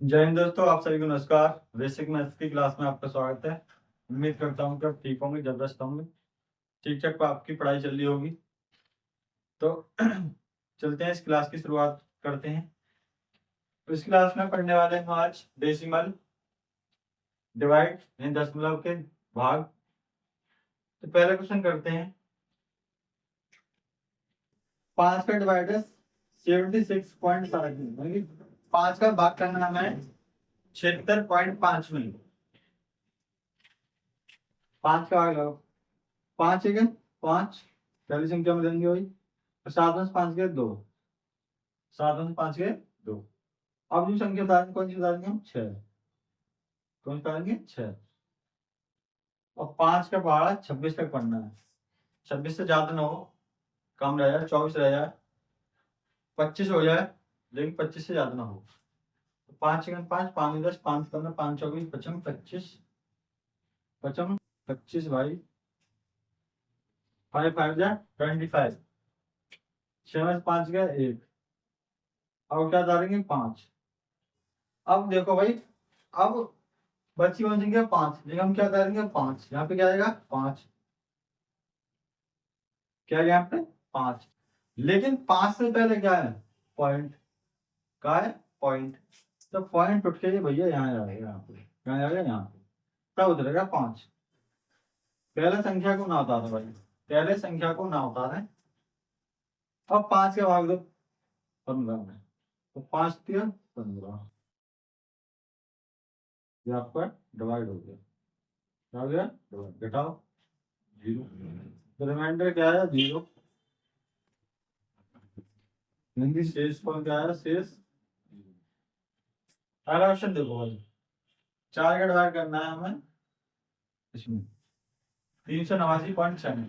जय हिंद दोस्तों, आप सभी को नमस्कार। बेसिक मैथ्स की क्लास में आपका स्वागत है। उम्मीद करता हूँ कि आप ठीक होंगे, जबरदस्त होंगे, ठीक ठाक आपकी पढ़ाई चल रही होगी। तो चलते हैं, इस क्लास की शुरुआत करते हैं। तो इस क्लास में पढ़ने वाले हैं आज डेसिमल, डिवाइड यानी दशमलव के भाग। तो पहला क्वेश्चन करते हैं। 5 का डिवाइड है 76.5 में, 5 का भाग करना है 76.5 में। 5 का भाग लगाओ। 5 है क्या? 5 पहली संख्या में देंगे वही, और 7 में से 5 गए 2, 7 में से 5 गए 2। अब जो संख्या उतारेंगे, कौन सी उतारेंगे हम? 6। कौन सी उतारेंगे? 6। और 5 का पहाड़ा 26 तक पढ़ना है। 26 से ज्यादा ना हो, कम रह जाए, 24 रह जाए, 25 हो जाए, लेकिन 25 से ज्यादा ना हो। तो 5 सेकंड 5, 5 10, 5 15, 5 24, 25 25, 25 25 भाई, 5 5 जा 25। 6 में से 5 गया 1। अब क्या उतारेंगे? 5। अब देखो भाई, अब बच्ची कौन संख्या? 5, लेकिन हम क्या करेंगे? 5 यहाँ पे क्या आएगा? 5 क्या है यहाँ पे? 5। लेकिन 5 से पहले क्या है? पॉइंट। क्या है? पॉइंट। तो पॉइंट उठ के भैया यहाँ आएगा, यहाँ पे कहाँ आएगा? यहाँ पे। तब उतरेगा 5। पहले संख्या को ना उतारे भाई, पहले संख्या को ना उतारे। अब 5 के भाग दो 15 में, तो 5 3 15, ये आपका डिवाइड हो गया। क्या हो गया? डिवाइड। घटाओ 0। तो रिमाइंडर क्या है? 0। यानी शेष कौन क्या है? शेष। अगला क्वेश्चन देखो भाई, 4 का डिवाइड करना है हमें इसमें 389.6।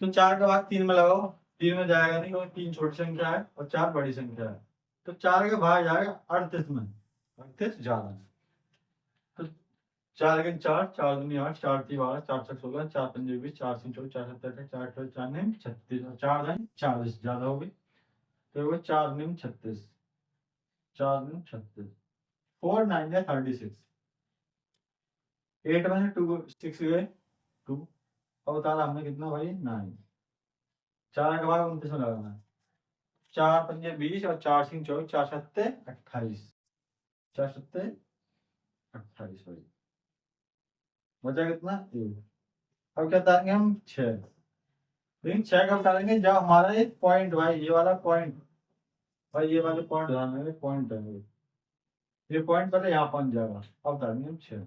तो 4 का भाग 3 में लगाओ। 3 में जाएगा नहीं, क्योंकि 3 छोटी संख्या है और 4 बड़ी संख्या है। तो 4 का भाग जाएगा 38 में, 38 ज्यादा है। तो 4 के 4, 4 दूनी 8, 4 3 12, 4 6 16, 4 5 20, 4 3 24, 4 7 18, 4 8 4 9 36, 4 9 40 ज्यादा हो गई। तो वो 4 9 36, 4 9 36, 4 9 या 36। 8 में से 2 6 गए 2। और बता रहा हमने कितना भाई? 9। 4 का भाग 29 में लगाना है। 4 पंजे 20 और 4 सिंह 24, 4 सत्ते 28, 4 सत्ते 28 भाई। बचा कितना? 1। अब क्या उतारेंगे हम? 6। लेकिन 6 कब उतारेंगे? जब हमारा एक पॉइंट भाई, ये वाला पॉइंट भाई, ये वाले पॉइंट ध्यान में, पॉइंट है ये पॉइंट पहले यहाँ पहुंच जाएगा। अब उतारेंगे हम 6।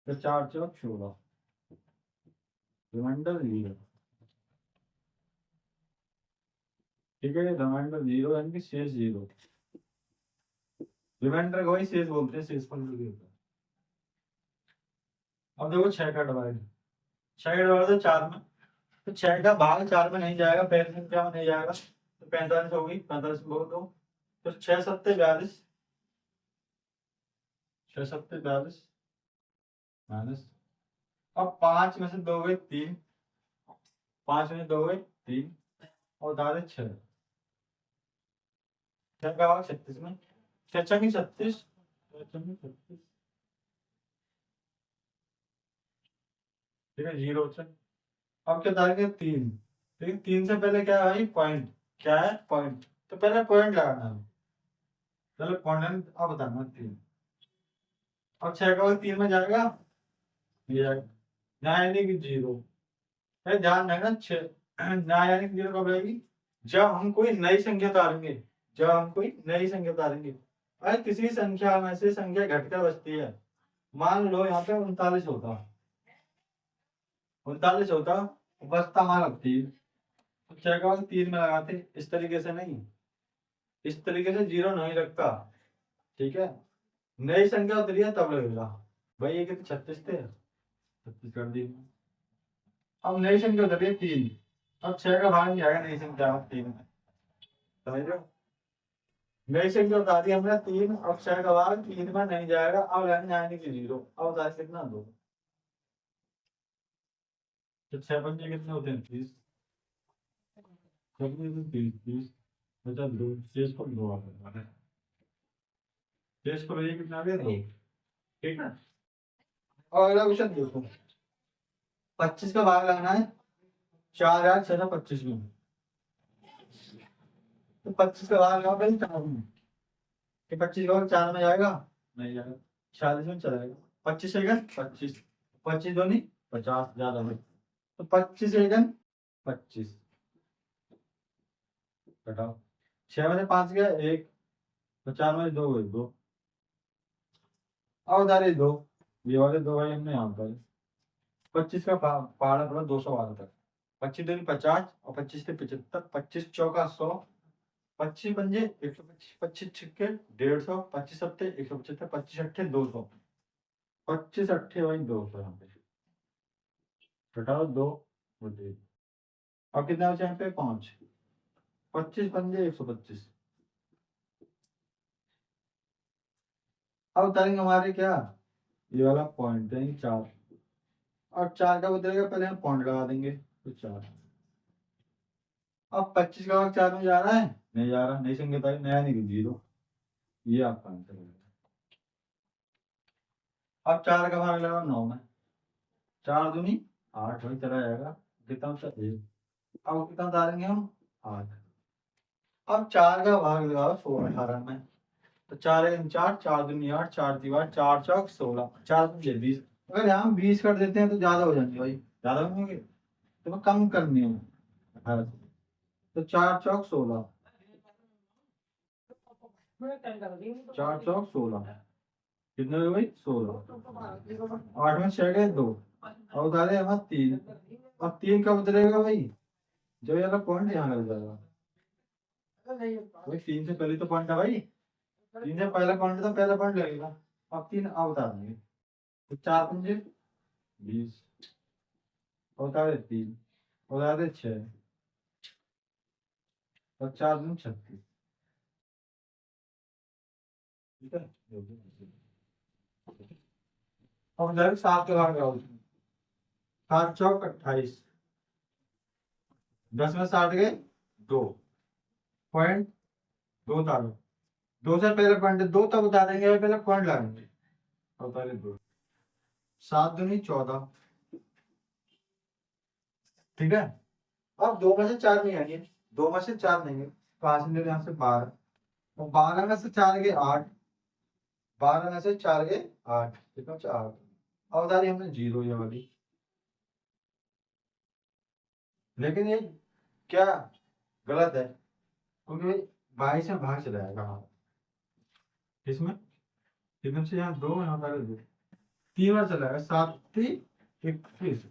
तो 4 4 16, रिमाइंडर 0। ठीक है, रिमाइंडर 0 यानी कि शेष 0। रिमाइंडर को ही शेष बोलते हैं, शेष पर नहीं होता। अब देखो 6 का डिवाइड, 6 का डिवाइड तो 4 में। तो 6 का भाग 4 में नहीं जाएगा, पहली संख्या में नहीं जाएगा, तो 45 होगी। 45 बहुत दो, तो 6 सत्ते 42, 6 सत्ते 42 माइनस। अब 5 में से 2 गए 3, 5 में से 2 गए 3, और दादे 6। 6 का भाग 36 में, 6 छक्के 36, 6 छक्के 36। ठीक है, 0 से। अब क्या दाएंगे? 3। लेकिन 3 से पहले क्या है भाई? पॉइंट। क्या है? पॉइंट। तो पहले पॉइंट लगाना है। पहले पॉइंट अब बताना 3। अब 6 का भाग 3 में जाएगा, ये जाएगा ना, यानी कि 0। है, ध्यान रखना। 6 ना यानी कि 0 कब रहेगी? जब हम कोई नई संख्या उतारेंगे, जब हम कोई नई संख्या उतारेंगे। अगर किसी संख्या में से संख्या घटकर बचती है, मान लो यहाँ पे 39 होता, 39 होता, बचता हमारा 3। तो 6 का भाग 3 में लगाते, इस तरीके से नहीं, इस तरीके से 0 नहीं लगता। ठीक है, नई संख्या उतरी है तब लगेगा। भाई ये कितने? 36 थे, 36 कर दी। अब नई संख्या उतरी है 3। अब 6 का भाग नहीं आएगा नई संख्या में 3 में, समझ रहे हो? नई संख्या बता दी हमने 3। अब 6 का भाग 3 में नहीं जाएगा, अब रहने आने की 0। अब बता कितना? 2। तो 6 पंजे कितने होते हैं? 30। 30 30 बचा 2, शेष पर 2 आता है। शेष पर ये कितना आ गया 2, ठीक है। और अगला क्वेश्चन देखो, 25 का भाग लगाना है 4625 में। तो 25 का भाग लगाओ पहले 4 में, कि 25 का भाग 4 में जाएगा, नहीं जाएगा, 46 में चला जाएगा। 25 सेकंड 25, 25 दूनी 50 ज्यादा में, तो 25 सेकंड 25 घटाओ, 6 में से 5 गया 1, तो 4 में 2 गए 2, और उधारे 2, ये वाले 2 भाई हमने यहाँ पर 25 का पहाड़ा पड़ा 212 तक, 25 दूनी 50 और 25 से 75, 25 चौका 100, 25 पंजे 125, 25 छिक्के 150, 25 सत्ते 175, 25 अट्ठे 200, 25 अट्ठे वही 200 यहाँ पे घटाओ 2, अब कितना बचा यहाँ पे 5, 25 पंजे 125। अब उतारेंगे हमारे क्या, ये वाला पॉइंट देंगे 4, और 4 का बदलेगा पहले हम पॉइंट लगा देंगे, तो 4। अब 25 का भाग 4 में जा रहा है, नहीं जा रहा, नहीं संगत आई, नया नहीं 0, ये आपका आंसर है। अब 4 का भाग लगा 9 में, 4 दूनी 8 वही चला जाएगा, कितना बचा 1, अब कितना उतारेंगे हम 8। अब 4 का भाग लगाओ 16 18 में, तो 4 1 4, 4 दूनी 8, 4 3 8, 4 चौक 16, 4 5 20। अगर यहाँ 20 कर देते हैं तो ज्यादा हो जाएंगे भाई, ज्यादा होंगे तो कम करनी है 18 से, तो 4 चौक 16, 4 चौक 16, कितने हुए भाई 16, 8 में 6 गए 2, और उधारे हमारे 3, अब 3 कब उतरेगा भाई, जो ये वाला पॉइंट यहाँ लग जाएगा भाई, 3 से पहले तो पॉइंट है भाई, 3 से पहला पॉइंट तो पहला पॉइंट लगेगा। अब 3 अब उतार देंगे, तो 4 पंजे 20, उतारे 3, उतारे 6, और 4 दूनी 36, ठीक है। अब उधर 7 के भाग लगाओ, 7 चौक 28, 10 में 60 गए 2 पॉइंट, 2 उतारो, 2 से पहले पॉइंट 2 तब उतारेंगे, पहले पॉइंट लगाएंगे, और पहले 2, 7 दूनी 14, ठीक है। अब 2 में से 4 नहीं आएंगे, 2 में से 4 नहीं है, 5 में यहाँ से 12, और 12 में से 4 गए 8, 12 में से 4 गए 8, कितना 4, और उधारी हमने 0 ये वाली, लेकिन ये क्या गलत है, क्योंकि 22 में भाग चला जाएगा, इसमें कितने से यहाँ 2 यहाँ पर 2, 3 बार चला जाएगा, 7 3 21,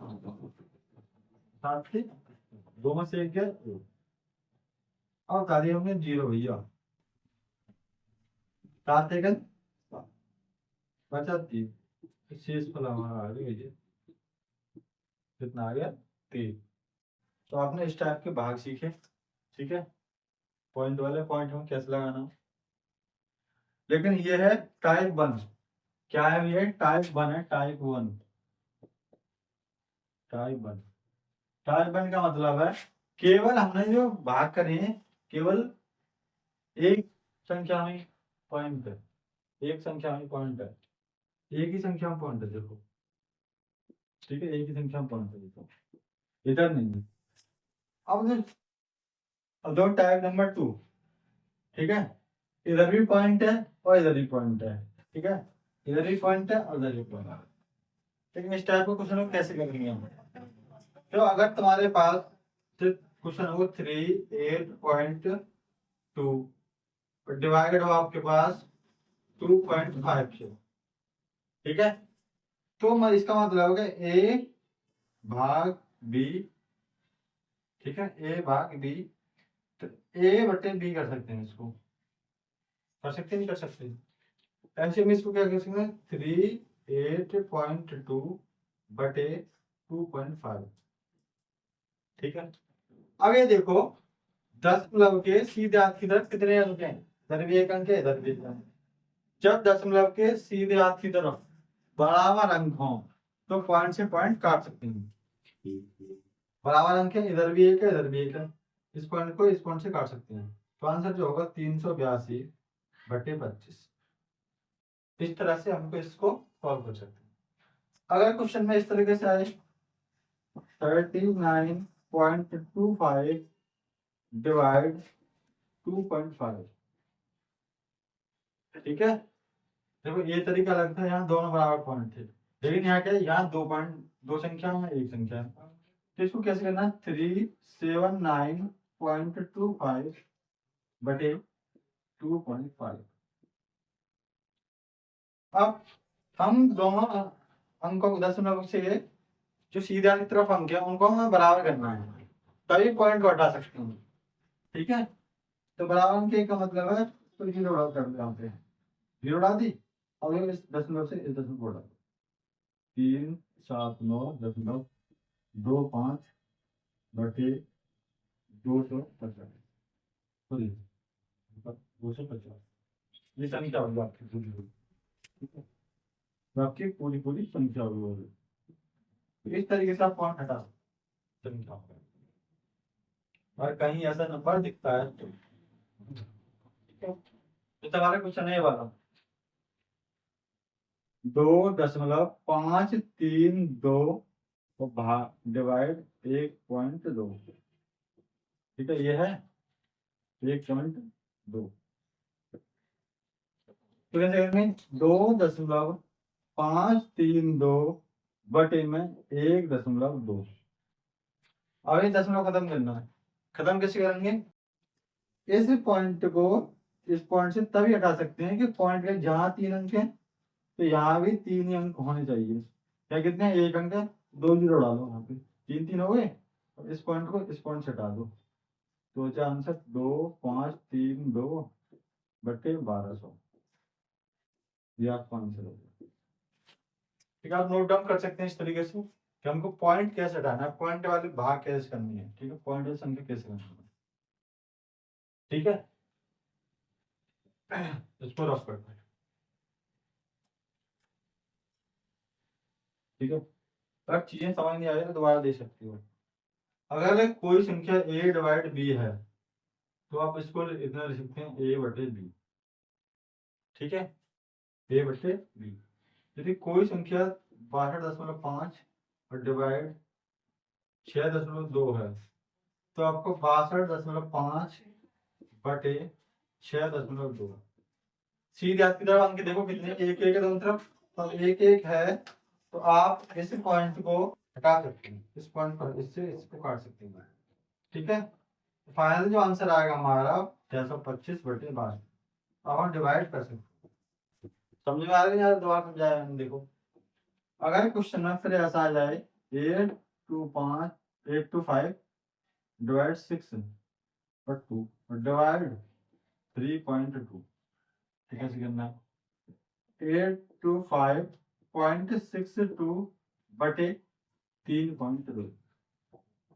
7 3 2 में से 1 गया 2, और उधारी हमने 0 भैया, 7 सेकंड बचा 3, शेष फल हमारा आ गया ये, कितना आ गया 3। तो आपने इस टाइप के भाग सीखे, ठीक है, पॉइंट वाले पॉइंट में कैसे लगाना, लेकिन ये है टाइप 1, क्या है ये टाइप 1 है, टाइप 1, टाइप 1, टाइप 1 का मतलब है केवल हमने जो भाग करे हैं केवल एक संख्या में पॉइंट है, एक संख्या में पॉइंट है, एक ही संख्या में पॉइंट है, देखो ठीक है, एक ही संख्या में पॉइंट है, देखो इधर नहीं है। अब दो टाइप नंबर 2, ठीक है, इधर भी पॉइंट है और इधर भी पॉइंट है, ठीक है, इधर भी पॉइंट है और इधर भी पॉइंट है, लेकिन इस टाइप को क्वेश्चन कैसे करेंगे हम, तो अगर तुम्हारे पास क्वेश्चन हो 38.2 डिवाइडेड हो आपके पास 2.5 से, ठीक है, तो इसका मतलब होगा a भाग b, ठीक है, a भाग b, तो a बटे b कर सकते हैं, इसको कर सकते नहीं कर सकते, ऐसे में इसको क्या कर सकते हैं 38.2 बटे 2.5, ठीक है। अब ये देखो 10 के सीधे हाथ की तरफ कितने अंक हैं, इधर भी एक अंक है इधर भी एक अंक, जब 10 के सीधे हाथ की तरफ बराबर अंक हो तो पॉइंट से पॉइंट काट सकते हैं, बराबर अंक है, इधर भी एक है इधर भी एक है, इस पॉइंट को इस पॉइंट से काट सकते हैं, तो आंसर जो होगा 382 बटे 25, इस तरह से हमको इसको सॉल्व कर सकते हैं। अगर क्वेश्चन में इस तरीके से आए 39.25 डिवाइड 2.5, ठीक है। देखो ये तरीका अलग था, यहाँ दोनों बराबर पॉइंट थे, लेकिन यहाँ क्या है, यहाँ 2 संख्या है, एक संख्या है। तो इसको कैसे करना है, 379.25 बटे 2.5। अब हम दोनों अंकों को दशमलव से जो सीधे वाली तरफ अंक है उनको हमें बराबर करना है, तभी पॉइंट को हटा सकते हैं, ठीक है। तो बराबर अंक का मतलब है तो जीरो कर दो, यहाँ पे जीरो डाल दी। अब इस दशमलव से इस दशमलव को हटा दो, 379.25 बटे 250, 250 ये संख्या होगी आपकी पूरी पूरी, ठीक है। तो आपकी पूरी पूरी संख्या होगी। इस तरीके से आप पॉइंट हटा सकते हैं। और कहीं ऐसा नंबर दिखता है तो तुम्हारा क्वेश्चन है वाला 2.532 को डिवाइड 1.2, ठीक है, ये है 1.2। तो कैसे करेंगे, 2.532 बटे में 1.2। अब ये दशमलव खत्म करना है, खत्म कैसे करेंगे, इस पॉइंट को इस पॉइंट से तभी हटा सकते हैं कि पॉइंट के जहां 3 अंक हैं तो यहाँ भी 3 ही अंक होने चाहिए। क्या कितने हैं, 1 अंक है, 2 जीरो डालो यहाँ पे, 3 हो गए। और इस पॉइंट को इस पॉइंट से हटा दो, तो क्या आंसर 2.532 बटे 1200, ये आपका आंसर होगा। ठीक है, आप नोट डाउन कर सकते हैं इस तरीके से कि हमको पॉइंट कैसे हटाना है, पॉइंट वाली भाग कैसे करनी है, ठीक है, पॉइंट वाली संख्या कैसे करनी है, ठीक है। इसको रफ करते हैं, ठीक है। अगर चीजें समझ नहीं आ रही तो दोबारा दे सकती हो। अगर कोई संख्या a डिवाइड b है तो आप इसको इतना लिख सकते हैं a बटे b, ठीक है, a बटे b। यदि कोई संख्या 62.5 और डिवाइड 6.2 है तो आपको 62.5 बटे 6.2, सीधे हाथ की तरफ अंक देखो कितने, एक एक है दोनों तरफ, तो एक एक है, तो आप इस पॉइंट को हटा सकते हैं, इस पॉइंट पर इससे इसको काट सकते हैं, ठीक है। फाइनल जो आंसर आएगा हमारा 625 बटे 12। अब हम डिवाइड कर सकते हैं, समझ में आ रहा है यार, दोबारा समझाया मैंने। देखो अगर क्वेश्चन में फिर ऐसा आ जाए 825 डिवाइड 6 और 2 और डिवाइड 3.2, ठीक है, करना है 825.62 बटे 3.2,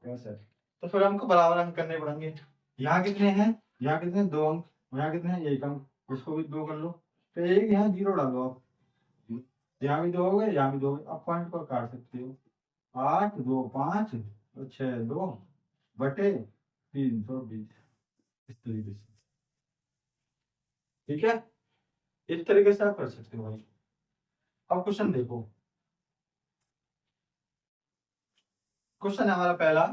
कैसे, तो फिर हमको बराबर अंक करने पड़ेंगे। यहाँ कितने हैं, यहाँ कितने 2 अंक, यहाँ कितने हैं 1 अंक, इसको भी 2 कर लो, तो एक यहाँ जीरो डालो आप, यहाँ भी 2 हो गए, यहाँ भी 2 हो गए। अब पॉइंट को काट सकते हो, 8 2 5 और 6 2 बटे 320, इस तरीके से, ठीक है। इस तरीके से आप कर सकते हो भाई। अब क्वेश्चन देखो, क्वेश्चन है हमारा पहला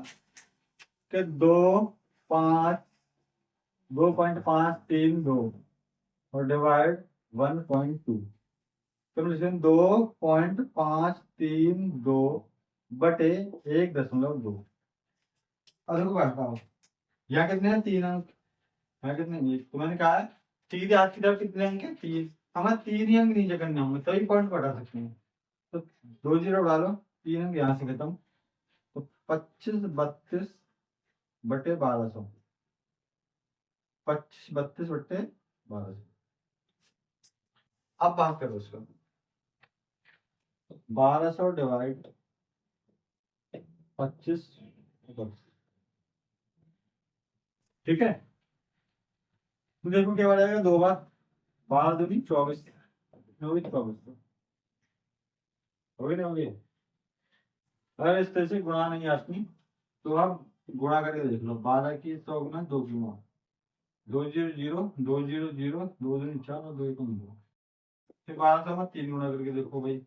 कि 2.532 और डिवाइड 1.2, तो 2.532 बटे 1.2। अब देखो बढ़ता हूँ, यहाँ कितने हैं 3 अंक, यहाँ कितने, एक, तो मैंने कहा है सीधे हाथ की तरफ कितने अंक है 3, हमें 3 ही अंक नीचे करने होंगे तभी पॉइंट को हटा सकते हैं। तो 2 जीरो डालो, 3 अंक यहाँ से खत्म, तो 25 32 बटे 1200, 25 32 बटे 1200। अब बात करो उसको, 1200 डिवाइड 25, ठीक है। तो देखो क्या बढ़ेगा, 2 बार 12 दूनी 24, 24 हो गई ना, हो गई। अगर इस तरह से गुणा नहीं आती तो आप गुणा करके देख लो, 12 की 100 गुना 2 की 9, 2 0 0 2 0 0 2 2 4 और 2 1 2, फिर 1200 में 3 गुना करके देखो भाई,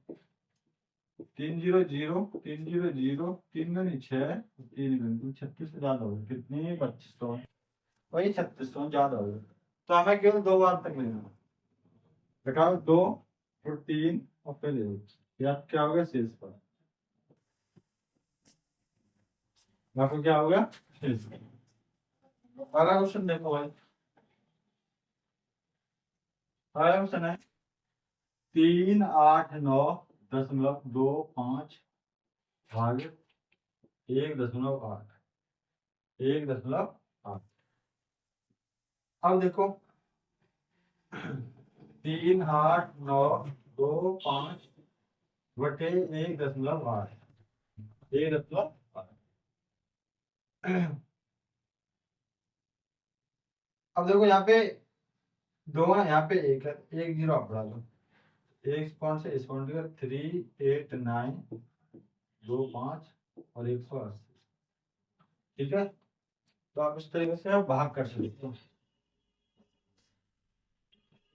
300 300 3 गनी 6 3 गनी 36 से ज्यादा हो गया, कितनी 2500, वही 3600 ज्यादा हो गया। तो हमें केवल 2 बार तक लेना है। घटाओ 2 और 3 और पहले 1, या क्या होगा शेष पर, आपको क्या होगा शेष। अगला क्वेश्चन देखो भाई, अगला क्वेश्चन है 389.25 भाग 1.8, 1.8। अब देखो 38925 बटे 1.8, 1.8। अब देखो यहाँ पे 2 है, यहाँ पे 1 है, 1 जीरो आप बढ़ा दो, एक पॉइंट से इस पॉइंट का 38925 और 180, ठीक है। तो आप इस तरीके से आप भाग कर सकते हो,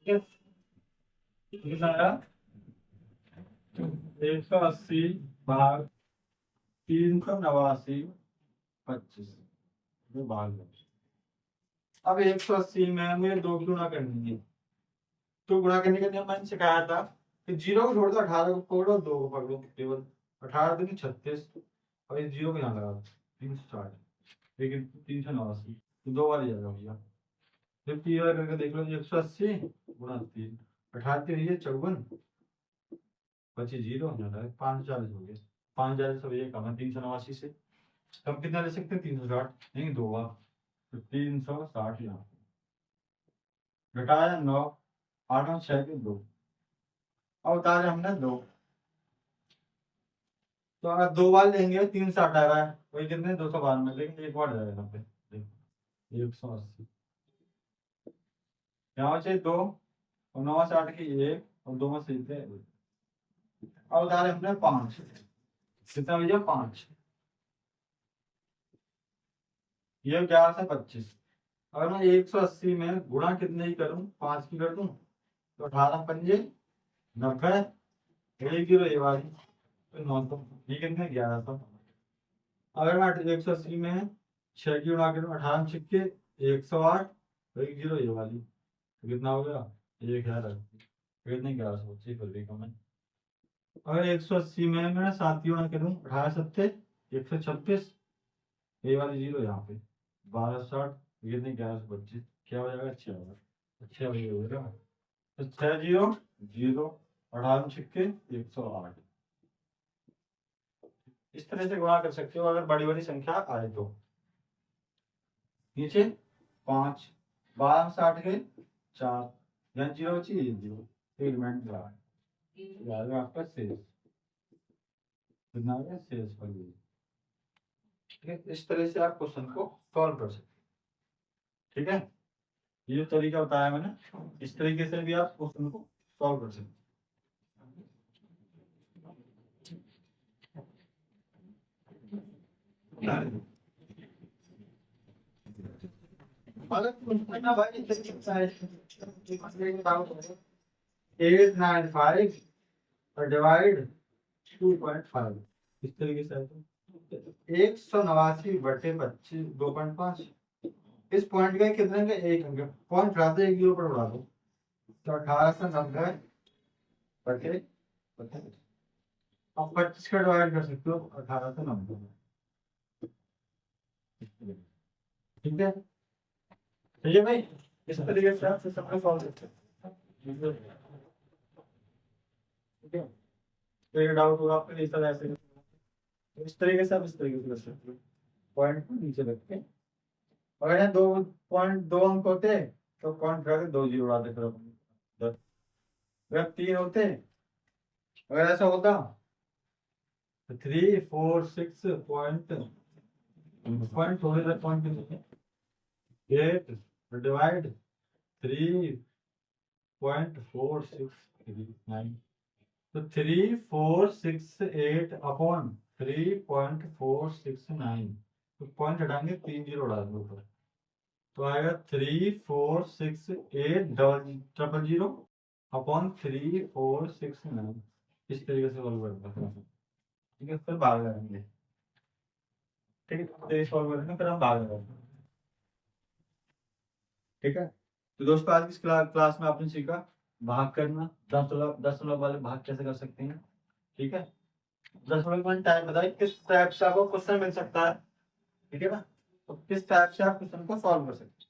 ठीक है। कितना आया 180 भाग 389.25 भाग दो। अब 180 में मुझे 2 गुणा करनी है, तो गुणा करने का नियम मैंने सिखाया था कि 0 को छोड़ दो, 18 को पकड़ो, 2 को पकड़ो, केवल 18 दूनी 36 और इस 0 को यहाँ लगा 360, लेकिन 389 तो 2 बार जाएगा भैया। फिर 3 बार करके देख लो, 180 गुणा 3, 18 3 54, 25 0 540 हो गए, 540 सब ये कम है 389 से। तब कितना ले सकते हैं 360, नहीं 2 बार, तो 360 यहाँ घटाया 9, 8 और 6 के 2, और उतारे हमने 2। तो अगर 2 बार लेंगे 360 आ रहा है, वही कितने 212 में, लेकिन एक बार जाएगा यहाँ पे, देखो 180, यहाँ से 2 और 9 से 8 की 1 और 2 में से 1, और उतारे हमने 5, कितना भैया 5, ये 11 से 25। अगर मैं 180 में गुणा कितने ही करूं, 5 की कर दूं, तो 18 पंजे 90, 1 जीरो ये वाली, तो 900, ये कितने 1100। अगर मैं 180 में 6 की गुणा करूं, 18 छिक्के 108, 1 जीरो ये वाली, तो कितना हो गया 1000, कितने 1100, फिर भी कम है। अगर 180 में मैं 7 की गुणा करूं, 18 सत्ते 136, ये वाली जीरो यहाँ पे 1260, कितने 1125, क्या हो जाएगा 6 अच्छा वही हो गया। तो 6 जीरो जीरो 18 छिक्के 108, इस तरह से गुणा कर सकते हो अगर बड़ी बड़ी संख्या आए तो। नीचे 5, 12 से 8 गए 4, यहाँ जीरो बची, ये जीरो, एलिमेंट आपका शेष, कितना आ गया शेष पर। ठीक है, इस तरह से आप क्वेश्चन को सॉल्व कर सकते हैं, ठीक है। ये जो तरीका बताया मैंने, इस तरीके से भी आप क्वेश्चन को सॉल्व कर सकते हैं। भाई 895 डिवाइड 2.5, इस तरीके से 189 बटे 25 2.5, इस पॉइंट का कितने का 1 अंक, पॉइंट उठा दो 1 जीरो पर उड़ा दो, तो 1890 बटे 25, आप 25 का डिवाइड कर सकते हो 1890, ठीक है। ठीक है भाई, इस तरीके से आप सिस्टम को सॉल्व करते हैं, ठीक है। तो ये डाउट होगा आपको इस तरह से, तो इस तरीके से आप इस तरीके से कर सकते हो, पॉइंट को नीचे रख के। अगर यहाँ 2 अंक होते तो पॉइंट रख के 2 जीरो उड़ाते, फिर 10, अगर 3 होते, अगर ऐसा होता तो 3 4 6 पॉइंट पॉइंट थोड़े से पॉइंट 8 डिवाइड 3.4639, तो 3468 अपॉन 3.469, तो पॉइंट हटाएंगे 3 जीरो उड़ा दो ऊपर, तो आएगा 3468 डबल 000 अपॉन 3 4 6 9 इस तरीके से सॉल्व करते हैं। ठीक है, फिर भाग करेंगे। ठीक है, तो ये सॉल्व करेंगे फिर हम भाग करेंगे। ठीक है, तो दोस्तों आज की क्लास में आपने सीखा भाग करना, दशमलव वाले भाग कैसे कर सकते हैं। ठीक है, दशमलव में टाइप बताइए किस टाइप से आपको क्वेश्चन मिल सकता है। ठीक है ना, तो किस टाइप से आप क्वेश्चन को सॉल्व कर सकते हैं।